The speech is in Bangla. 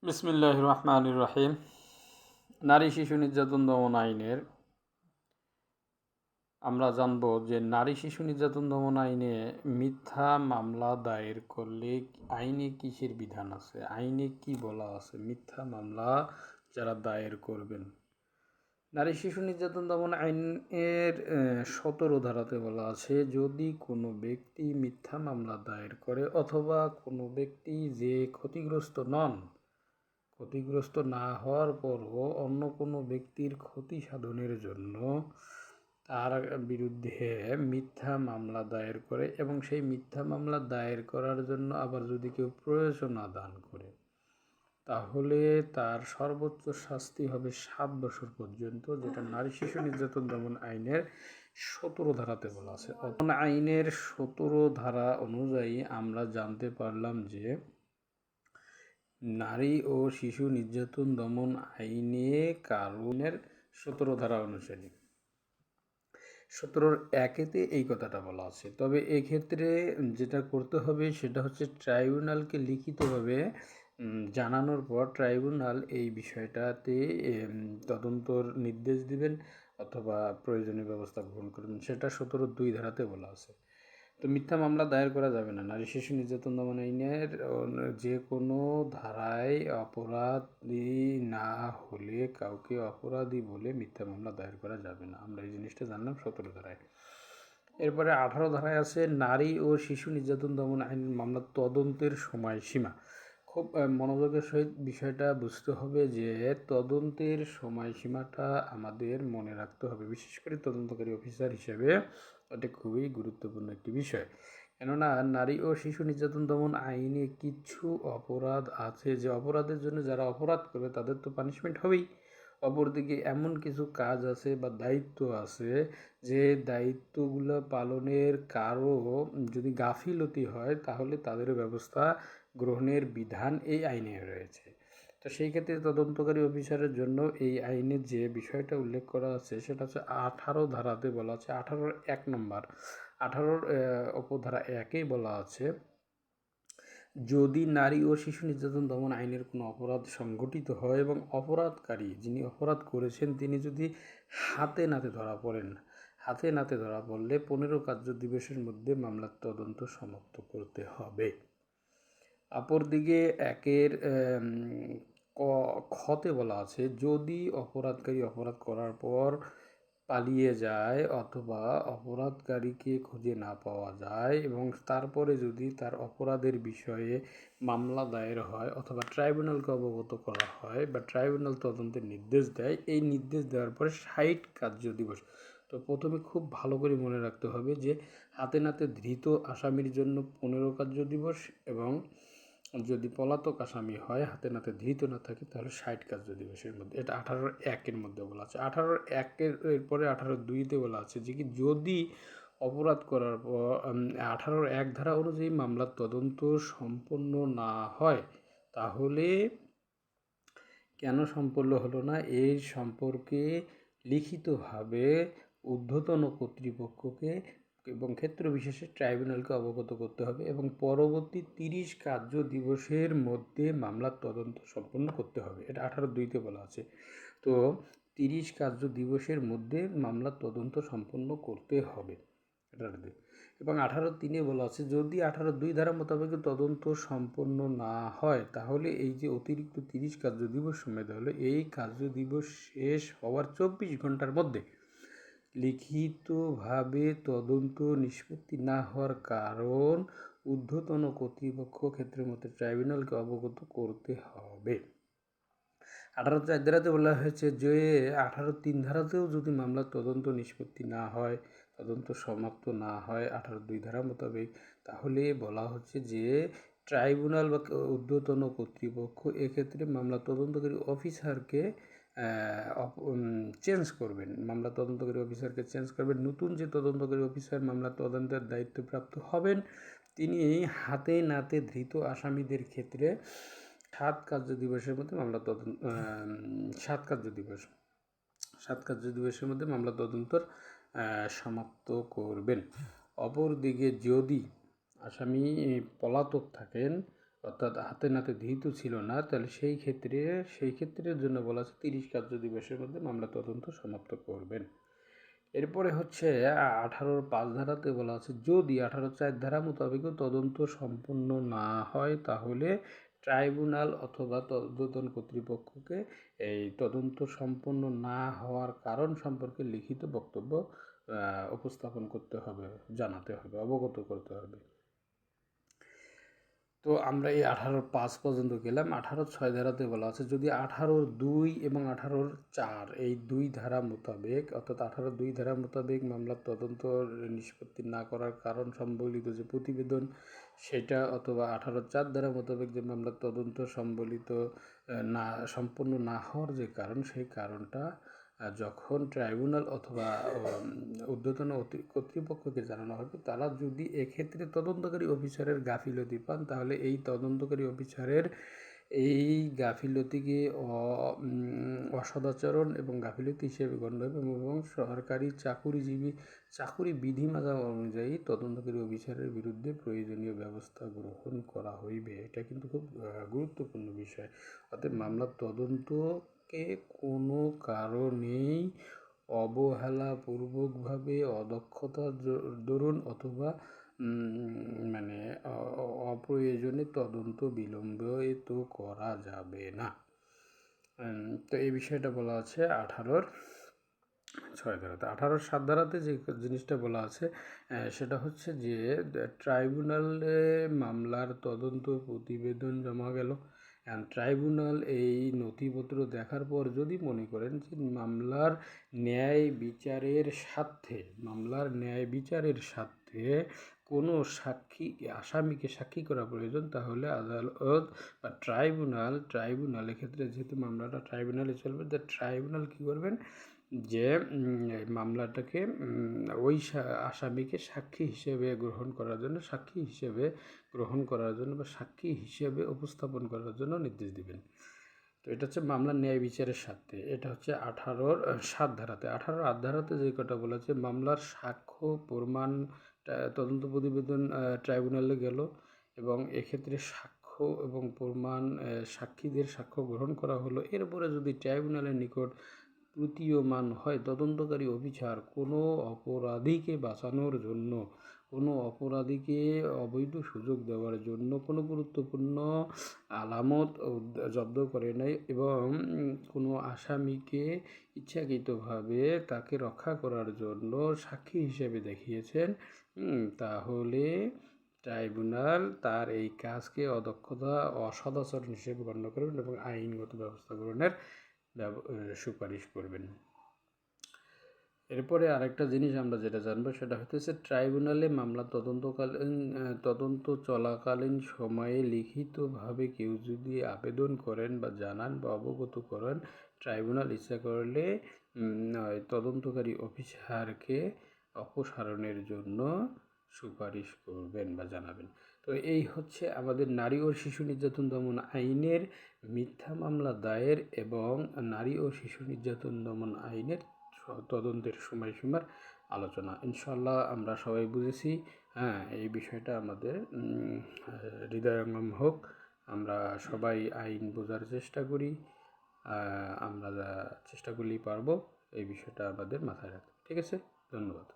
বিসমিল্লাহির রহমানির রহিম। নারী শিশু নির্যাতন দমন আইনের আমরা জানব যে নারী শিশু নির্যাতন দমন আইনে মিথ্যা মামলা দায়ের করলে আইনে কিসের বিধান আছে, আইনে কি বলা আছে মিথ্যা মামলা যারা দায়ের করবেন। নারী শিশু নির্যাতন দমন আইনের 17 ধারাতে বলা আছে, যদি কোনো ব্যক্তি মিথ্যা মামলা দায়ের করে অথবা কোনো ব্যক্তি যে ক্ষতিগ্রস্ত নন, ক্ষতিগ্রস্ত না হওয়ার পরও অন্য কোনো ব্যক্তির ক্ষতি সাধনের জন্য তার বিরুদ্ধে মিথ্যা মামলা দায়ের করে এবং সেই মিথ্যা মামলা দায়ের করার জন্য আবার যদি কেউ প্ররোচনা দান করে, তাহলে তার সর্বোচ্চ শাস্তি হবে 7 বছর পর্যন্ত, যেটা নারী শিশু নির্যাতন দমন আইনের 17 ধারাতে বলা আছে। আইনের 17 ধারা অনুযায়ী আমরা জানতে পারলাম যে নারী ও শিশু নির্যাতন দমন আইনে কানুনের 17 ধারা অনুসারে 17-1 এই কথাটা বলা আছে। তবে এক্ষেত্রে যেটা করতে হবে সেটা হচ্ছে ট্রাইব্যুনালকে লিখিতভাবে জানানোর পর ট্রাইব্যুনাল এই বিষয়টাতে তদন্তর নির্দেশ দিবেন অথবা প্রয়োজনীয় ব্যবস্থা গ্রহণ করবেন, সেটা 17-2 ধারাতে বলা আছে। তো মিথ্যা মামলা দায়ের করা যাবে না। নারী শিশু নির্যাতন দমন আইনের যে কোনো ধারায় অপরাধী না হলে কাউকে অপরাধী বলে মিথ্যা মামলা দায়ের করা যাবে না। আমরা এই জিনিসটা জানলাম 17 ধারায়। এরপরে 18 ধারায় আছে নারী ও শিশু নির্যাতন দমন আইন মামলার তদন্তের সময়সীমা। খুব মনোযোগের সহিত বিষয়টা বুঝতে হবে যে তদন্তের সময়সীমাটা আমাদের মনে রাখতে হবে, বিশেষ করে তদন্তকারী অফিসার হিসেবে এটা খুবই গুরুত্বপূর্ণ একটি বিষয়। কেননা নারী ও শিশু নির্যাতন দমন আইনে কিছু অপরাধ আছে যে অপরাধের জন্য যারা অপরাধ করে তাদের তো পানিশমেন্ট হবেই, অপরদিকে এমন কিছু কাজ আছে বা দায়িত্ব আছে যে দায়িত্বগুলো পালনের কারো যদি গাফিলতি হয় তাহলে তাদের ব্যবস্থা গ্রহণের বিধান এই আইনে রয়েছে। তো সেই ক্ষেত্রে তদন্তকারী অফিসারের জন্য এই আইনের যে বিষয়টা উল্লেখ করা আছে সেটা হচ্ছে 18 ধারাতে বলা আছে, 18-1 নম্বর 18 উপধারা 1-এ বলা আছে, যদি নারী ও শিশু নির্যাতন দমন আইনের কোনো অপরাধ সংঘটিত হয় এবং অপরাধকারী যিনি অপরাধ করেছেন তিনি যদি হাতে নাতে ধরা পড়েন, হাতে নাতে ধরা পড়লে 15 কার্য দিবসের মধ্যে মামলার তদন্ত সমাপ্ত করতে হবে। অপরদিকে 1-এর খতে বলা আছে, যদি অপরাধকারী অপরাধ করার পর পালিয়ে যায় অথবা অপরাধকারীকে খুঁজে না পাওয়া যায় এবং তারপরে যদি তার অপরাধের বিষয়ে মামলা দায়ের হয় অথবা ট্রাইব্যুনালকে অবগত করা হয় বা ট্রাইব্যুনাল তদন্তের নির্দেশ দেয়, এই নির্দেশ দেওয়ার পরে 60 কার্য দিবস। তো প্রথমে খুব ভালো করে মনে রাখতে হবে যে হাতে নাতে ধৃত আসামির জন্য 15 কার্য দিবস এবং যদি পলাতক আসামি হয় হাতে নাতে ধৃত না থাকে তাহলে 60 কার্য দিবসের মধ্যে। এটা 18-1-এর মধ্যে বলা আছে। 18-1-এর এরপরে 18-2-তে বলা আছে যে কি যদি অপরাধ করার পর 18-1 ধারা অনুযায়ী মামলার তদন্ত সম্পন্ন না হয় তাহলে কেন সম্পন্ন হলো না এর সম্পর্কে লিখিতভাবে ঊর্ধ্বতন কর্তৃপক্ষকে এবং ক্ষেত্র বিশেষে ট্রাইব্যুনালকে অবগত করতে হবে এবং পরবর্তী 30 কার্য দিবসের মধ্যে মামলার তদন্ত সম্পন্ন করতে হবে। এটা 18-2-তে বলা আছে। তো 30 কার্য দিবসের মধ্যে মামলার তদন্ত সম্পন্ন করতে হবে এটাতে। এবং 18-3-এ বলা আছে, যদি 18-2 ধারা মোতাবেক তদন্ত সম্পন্ন না হয় তাহলে এই যে অতিরিক্ত 30 কার্য দিবস সময় দেওয়া হলো, এই কার্য দিবস শেষ হওয়ার 24 ঘন্টার মধ্যে লিখিতভাবে তদন্ত নিষ্পত্তি না হওয়ার কারণ ঊর্ধ্বতন কর্তৃপক্ষ ক্ষেত্রের মধ্যে ট্রাইব্যুনালকে অবগত করতে হবে। 18-4 ধারাতে বলা হয়েছে যে 18-3 ধারাতেও যদি মামলার তদন্ত নিষ্পত্তি না হয়, তদন্ত সমাপ্ত না হয় 18-2 ধারা মোতাবেক, তাহলে বলা হচ্ছে যে ট্রাইব্যুনাল বা ঊর্ধ্বতন কর্তৃপক্ষ এক্ষেত্রে মামলা তদন্তকারী অফিসারকে চেঞ্জ করবেন, মামলা তদন্তকারী অফিসারকে চেঞ্জ করবেন। নতুন যে তদন্তকারী অফিসার মামলা তদন্তের দায়িত্বপ্রাপ্ত হবেন তিনি হাতে নাতে ধৃত আসামিদের ক্ষেত্রে 7 কার্য দিবসের মধ্যে মামলা তদন্ত 7 কার্য দিবসের মধ্যে মামলা তদন্তর সমাপ্ত করবেন। অপরদিকে যদি আসামি পলাতক থাকেন অর্থাৎ হাতে নাতে ধৃত ছিল না, তাহলে সেই ক্ষেত্রের জন্য বলা আছে 30 কার্য দিবসের মধ্যে মামলা তদন্ত সমাপ্ত করবেন। এরপরে হচ্ছে 18(5) ধারাতে বলা আছে যদি 18(4) ধারা মোতাবেকও তদন্ত সম্পন্ন না হয় তাহলে ট্রাইব্যুনাল অথবা ঊর্ধ্বতন কর্তৃপক্ষকে এই তদন্ত সম্পন্ন না হওয়ার কারণ সম্পর্কে লিখিত বক্তব্য উপস্থাপন করতে হবে, জানাতে হবে, অবগত করতে হবে। তো আমরা এই 18(5) পর্যন্ত গেলাম। 18(6) ধারাতে বলা আছে যদি 18(2) এবং 18(4) এই 2 ধারা মোতাবেক অর্থাৎ 18(2) ধারা মোতাবেক মামলার তদন্ত নিষ্পত্তি না করার কারণ সম্বলিত যে প্রতিবেদন সেটা, অথবা 18(4) ধারা মোতাবেক যে মামলার তদন্ত সম্পন্ন না হওয়ার যে কারণ, সেই কারণটা যখন ট্রাইব্যুনাল অথবা ঊর্ধ্বতন কর্তৃপক্ষকে জানানো হবে, তারা যদি এক্ষেত্রে তদন্তকারী অফিসারের গাফিলতি পান তাহলে এই তদন্তকারী অফিসারের এই গাফিলতিকে অসদাচরণ এবং গাফিলতি হিসেবে গণ্য হবে এবং সরকারি চাকুরি বিধিমালা অনুযায়ী তদন্তকারী অফিসারের বিরুদ্ধে প্রয়োজনীয় ব্যবস্থা গ্রহণ করা হইবে। এটা কিন্তু খুব গুরুত্বপূর্ণ বিষয়। অর্থাৎ মামলার তদন্তকে কোনো কারণেই অবহেলাপূর্বকভাবে অদক্ষতার দরুন অথবা মানে অপ্রয়োজনে তদন্ত বিলম্বিত করা যাবে না। তো এই বিষয়টা বলা আছে 18(6) ধারাতে। 18(7) ধারাতে যে জিনিসটা বলা আছে সেটা হচ্ছে যে ট্রাইব্যুনালে মামলার তদন্ত প্রতিবেদন জমা গেল, ট্রাইব্যুনাল এই নথিপত্র দেখার পর যদি মনে করেন যে মামলার ন্যায় বিচারের স্বার্থে কোনো আসামিকে সাক্ষী করা প্রয়োজন, তাহলে আদালত বা ট্রাইব্যুনাল এক্ষেত্রে যেহেতু মামলাটা ট্রাইব্যুনালে চলবে, তা ট্রাইব্যুনাল কী করবেন যে মামলাটাকে ওই আসামিকে সাক্ষী হিসেবে গ্রহণ করার জন্য বা সাক্ষী হিসেবে উপস্থাপন করার জন্য নির্দেশ দিবেন। তো এটা হচ্ছে মামলার ন্যায় বিচারের স্বার্থে। এটা হচ্ছে 18(7) ধারাতে। 18(8) ধারাতে যে কথা বলেছে মামলার সাক্ষ্য প্রমাণ তদন্ত প্রতিবেদন ট্রাইব্যুনালে গেল এবং এক্ষেত্রে সাক্ষ্য এবং প্রমাণ সাক্ষীদের সাক্ষ্য গ্রহণ করা হলো। এরপরে যদি ট্রাইব্যুনালের নিকট প্রতীয়মান হয় তদন্তকারী অফিসার কোনো অপরাধীকে বাঁচানোর জন্য, কোনো অপরাধীকে অবৈধ সুযোগ দেওয়ার জন্য কোনো গুরুত্বপূর্ণ আলামত জব্দ করে নাই এবং কোনো আসামিকে ইচ্ছাকৃতভাবে তাকে রক্ষা করার জন্য সাক্ষী হিসেবে দেখিয়েছেন, তাহলে ট্রাইব্যুনাল তার এই কাজকে অদক্ষতা অসদাচরণ হিসেবে গণ্য করবেন এবং আইনগত ব্যবস্থা গ্রহণের সুপারিশ করবেন। এরপরে আরেকটা জিনিস আমরা যেটা জানবো সেটা হচ্ছে ট্রাইব্যুনালে মামলা তদন্ত চলাকালীন সময়ে লিখিতভাবে কেউ যদি আবেদন করেন বা জানান বা অবগত করেন, ট্রাইব্যুনাল ইচ্ছা করলে তদন্তকারী অফিসারকে অপসারণের জন্য সুপারিশ করবেন বা জানাবেন। তো এই হচ্ছে আমাদের নারী ও শিশু নির্যাতন দমন আইনের মিথ্যা মামলা দায়ের এবং নারী ও শিশু নির্যাতন দমন আইনের তদন্তের সময়সীমার আলোচনা। ইনশাআল্লাহ আমরা সবাই বুঝেছি। এই বিষয়টা আমাদের হৃদয়ঙ্গম হোক। আমরা সবাই আইন বোঝার চেষ্টা করি। আমরা চেষ্টা করলেই পারবো। এই বিষয়টা আমাদের মাথায় রাখতে। ঠিক আছে? ধন্যবাদ।